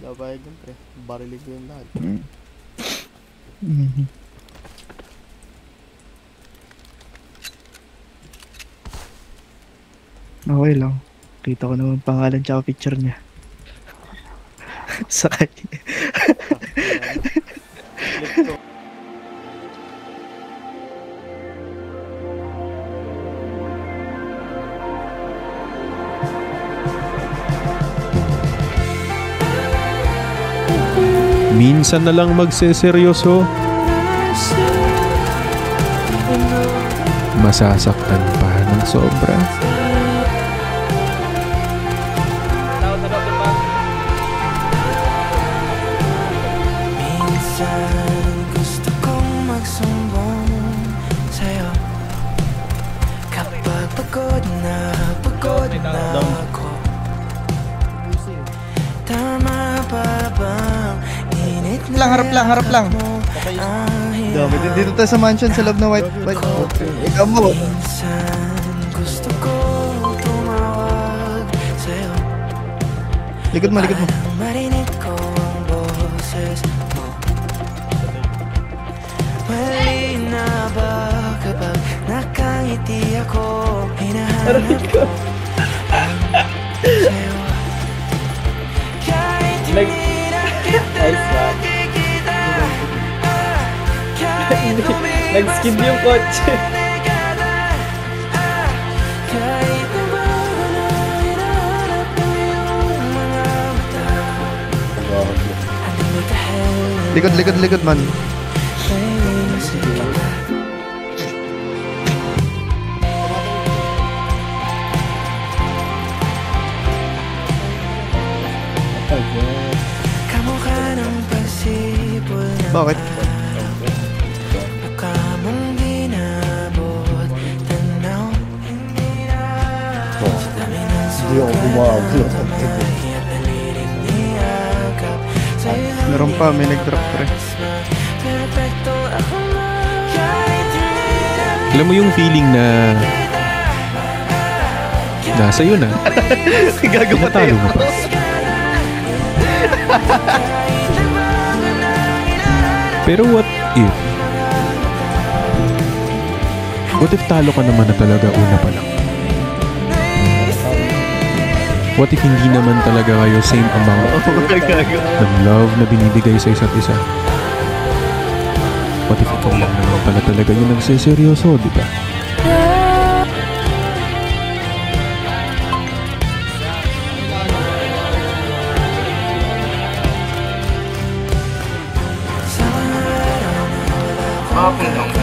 Napayag yun, pre. Barilig ko yung lahat. Okay lang. Kita ko naman pangalan tsaka picture niya. Sakay. Minsan na lang magseseryoso, masasaktan pa ng sobra. Minsan gusto kong magsumbong sa'yo kapag pagod na ako. Tama ba bang init na Harap lang. Dami din dito tayo sa mansion sa loob na white. Ikaw mo. Minsan gusto ko tumawag sa'yo. Likod mo. Parang marinig ko ang boses mo. Mali na ba kapag nakangiti ako? Hinahanap ko ang sa'yo. Kahit hindi na kita nakikita, kahit Nag-skid yung kotse. kahit nabago na hinahanap mo yung mga mata. Underneath the hell Likod man. kamukha ng pagsipol ng Bakit? mukha mong ginabot tanaw. Hindi na sa dami ng sugat na mahirap na liring niyakap sa'yo. Meron pa, may nag-drop pre. Perfecto ako na kahit hindi na Alam mo yung feeling na nasa iyo na, Gagawa tinatalo mo pa. Pero what if talo ka naman na talaga una pa lang? What if hindi naman talaga kayo same amount ng love na binibigay sa isa't isa? What if ikaw lang naman pala talaga yung nagseseryoso, di ba? sa mga araw na wala akong